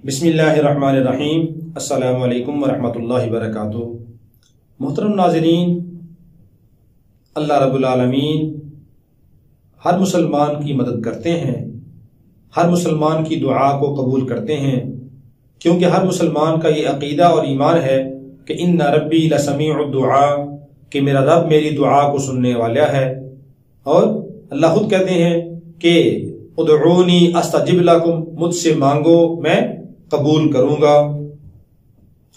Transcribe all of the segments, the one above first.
بسم اللہ الرحمن الرحیم۔ السلام علیکم ورحمۃ اللہ وبرکاتہ۔ محترم ناظرین، اللہ رب العالمین ہر مسلمان کی مدد کرتے ہیں، ہر مسلمان کی دعا کو قبول کرتے ہیں، کیونکہ ہر مسلمان کا یہ عقیدہ اور ایمان ہے کہ ان ربی لسمیع الدعاء، کہ میرا رب میری دعا کو سننے والا ہے۔ اور اللہ خود کہتے ہیں کہ ادعونی استجب لکم، مجھ سے مانگو میں قبول کروں گا۔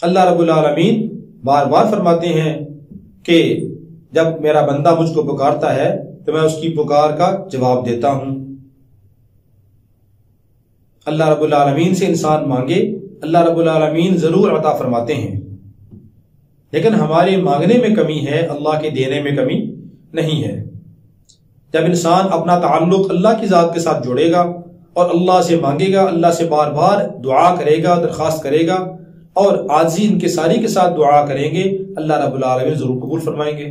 اللہ رب العالمین بار بار فرماتے ہیں کہ جب میرا بندہ مجھ کو پکارتا ہے تو میں اس کی پکار کا جواب دیتا ہوں۔ اللہ رب العالمین سے انسان مانگے، اللہ رب العالمین ضرور عطا فرماتے ہیں، لیکن ہمارے مانگنے میں کمی ہے، اللہ کے دینے میں کمی نہیں ہے۔ جب انسان اپنا تعلق اللہ کی ذات کے ساتھ جوڑے گا اور اللہ سے مانگے گا، اللہ سے بار بار دعا کرے گا، درخواست کرے گا اور عاجزی انکساری کے ساتھ دعا کریں گے، اللہ رب العالمین ضرور قبول فرمائیں گے۔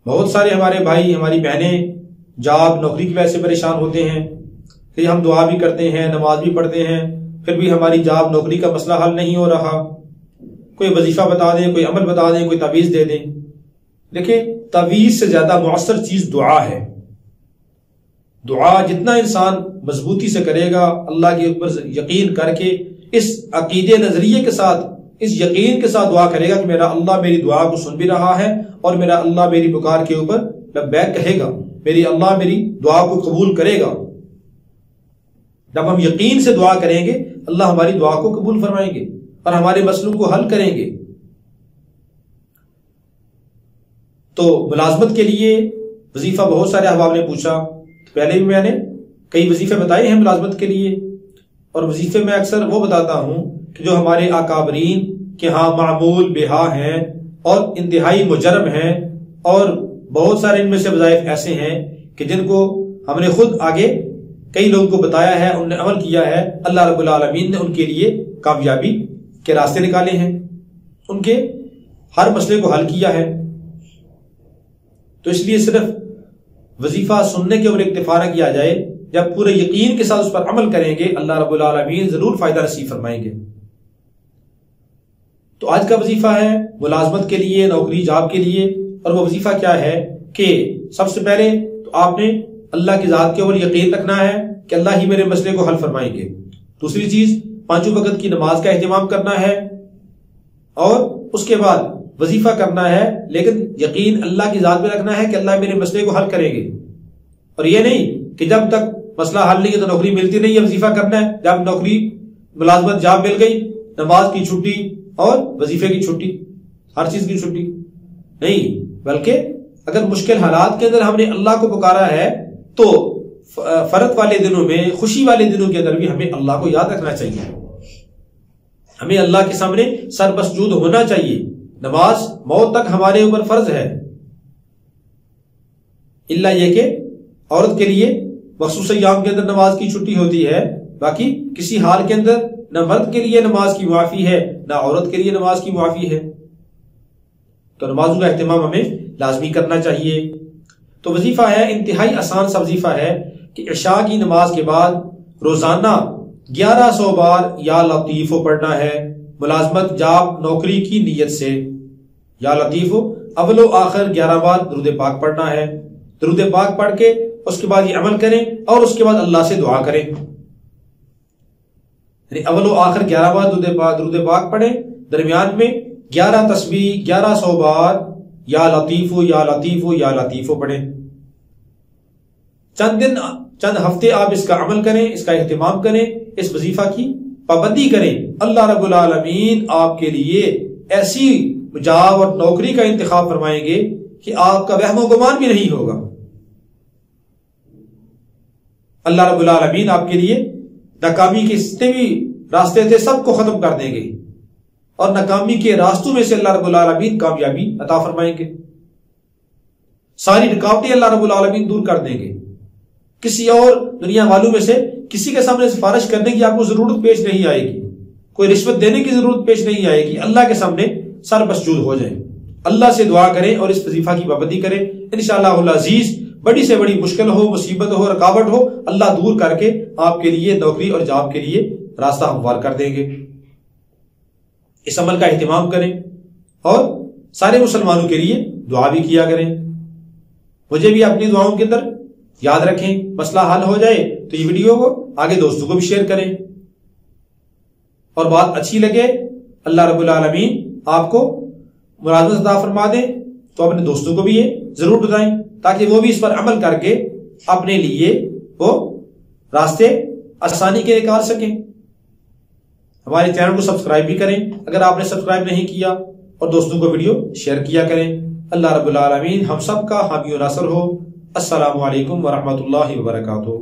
بہت سارے ہمارے بھائی، ہماری بہنیں جاب نوکری کی وجہ سے پریشان ہوتے ہیں کہ ہم دعا بھی کرتے ہیں، نماز بھی پڑھتے ہیں، پھر بھی ہماری جاب نوکری کا مسئلہ حل نہیں ہو رہا۔ کوئی وظیفہ بتا دیں، کوئی عمل بتا دیں، کوئی تعویذ دے دیں۔ دیکھیں، تعویذ سے زیادہ مؤثر چیز دعا ہے۔ دعا جتنا انسان مضبوطی سے کرے گا، اللہ کے اوپر یقین کر کے، اس عقیدے نظریے کے ساتھ، اس یقین کے ساتھ دعا کرے گا کہ میرا اللہ میری دعا کو سن بھی رہا ہے اور میرا اللہ میری پکار کے اوپر لبیک کہے گا، میری اللہ میری دعا کو قبول کرے گا۔ جب ہم یقین سے دعا کریں گے، اللہ ہماری دعا کو قبول فرمائیں گے اور ہمارے مسئلوں کو حل کریں گے۔ تو ملازمت کے لیے وظیفہ بہت سارے احباب نے پوچھا، پہلے بھی میں نے کئی وظیفے بتائے ہیں ملازمت کے لیے، اور وظیفے میں اکثر وہ بتاتا ہوں کہ جو ہمارے اکابرین کے ہاں معمول بہا ہیں اور انتہائی مجرب ہیں، اور بہت سارے ان میں سے وظائف ایسے ہیں کہ جن کو ہم نے خود آگے کئی لوگوں کو بتایا ہے، انہوں نے عمل کیا ہے، اللہ رب العالمین نے ان کے لیے کامیابی کے راستے نکالے ہیں، ان کے ہر مسئلے کو حل کیا ہے۔ تو اس لیے صرف وظیفہ سننے کے اوپر اکتفا نہ کیا جائے، جب پورے یقین کے ساتھ اس پر عمل کریں گے، اللہ رب العالمین ضرور فائدہ نصیب فرمائیں گے۔ تو آج کا وظیفہ ہے ملازمت کے لیے، نوکری جاب کے لیے، اور وہ وظیفہ کیا ہے کہ سب سے پہلے تو آپ نے اللہ کی ذات کے اوپر یقین رکھنا ہے کہ اللہ ہی میرے مسئلے کو حل فرمائیں گے۔ دوسری چیز، 5 وقت کی نماز کا اہتمام کرنا ہے، اور اس کے بعد وظیفہ کرنا ہے، لیکن یقین اللہ کی ذات میں رکھنا ہے کہ اللہ میرے مسئلے کو حل کریں گے، اور یہ نہیں کہ جب تک مسئلہ حل نہیں ہے تو نوکری ملتی نہیں ہے، وظیفہ کرنا ہے، جب نوکری ملازمت جاب مل گئی، نماز کی چھٹی اور وظیفے کی چھٹی، ہر چیز کی چھٹی نہیں، بلکہ اگر مشکل حالات کے اندر ہم نے اللہ کو پکارا ہے تو فرد والے دنوں میں، خوشی والے دنوں کے اندر بھی ہمیں اللہ کو یاد رکھنا چاہیے، ہمیں اللہ کے سامنے سر مسجود ہونا چاہیے۔ نماز موت تک ہمارے اوپر فرض ہے، اللہ یہ کہ عورت کے لیے مخصوص ایام کے اندر نماز کی چھٹی ہوتی ہے، باقی کسی حال کے اندر نہ مرد کے لیے نماز کی معافی ہے، نہ عورت کے لیے نماز کی معافی ہے۔ تو نمازوں کا اہتمام ہمیں لازمی کرنا چاہیے۔ تو وظیفہ ہے، انتہائی آسان سا وظیفہ ہے کہ عشاء کی نماز کے بعد روزانہ 1100 بار یا لطیف پڑھنا ہے، ملازمت جاب نوکری کی نیت سے۔ یا لطیف اول و آخر 11 بار درود پاک پڑھنا ہے، درود پاک پڑھ کے اس کے بعد یہ عمل کریں اور اس کے بعد اللہ سے دعا کریں، یعنی اول و آخر 11 بار درود پاک پڑھیں، درمیان میں 11 تسبیح 1100 بار یا لطیف یا لطیف یا لطیف پڑھیں۔ چند ہفتے آپ اس کا عمل کریں، اس کا اہتمام کریں، اس وظیفہ کی پابندی کریں، اللہ رب العالمین آپ کے لیے ایسی جاب اور نوکری کا انتخاب فرمائیں گے کہ آپ کا وہم و گمان بھی نہیں ہوگا۔ اللہ رب العالمین آپ کے لیے ناکامی کے جتنے بھی راستے تھے سب کو ختم کر دیں گے، اور ناکامی کے راستوں میں سے اللہ رب العالمین کامیابی عطا فرمائیں گے، ساری رکاوٹیں اللہ رب العالمین دور کر دیں گے۔ کسی اور دنیا والوں میں سے کسی کے سامنے سفارش کرنے کی آپ کو ضرورت پیش نہیں آئے گی، کوئی رشوت دینے کی ضرورت پیش نہیں آئے گی، اللہ کے سامنے سر مسجود ہو جائیں، اللہ سے دعا کریں اور اس وظیفہ کی پابندی کریں، انشاءاللہ العزیز بڑی سے بڑی مشکل ہو، مصیبت ہو، رکاوٹ ہو، اللہ دور کر کے آپ کے لیے نوکری اور جاب کے لیے راستہ ہموار کر دیں گے۔ اس عمل کا اہتمام کریں اور سارے مسلمانوں کے لیے دعا بھی کیا کریں۔ مجھے بھی اپنی دعاؤں کے اندر یاد رکھیں، مسئلہ حل ہو جائے تو یہ ویڈیو کو آگے دوستوں کو بھی شیئر کریں، اور بات اچھی لگے اللہ رب العالمین آپ کو ملازمت عطا فرما دیں تو اپنے دوستوں کو بھی یہ ضرور بتائیں تاکہ وہ بھی اس پر عمل کر کے اپنے لیے وہ راستے آسانی کے نکال سکیں۔ ہمارے چینل کو سبسکرائب بھی کریں اگر آپ نے سبسکرائب نہیں کیا، اور دوستوں کو ویڈیو شیئر کیا کریں۔ اللہ رب العالمین ہم سب کا حامی و ناصر ہو۔ السلام علیکم ورحمۃ اللہ وبرکاتہ۔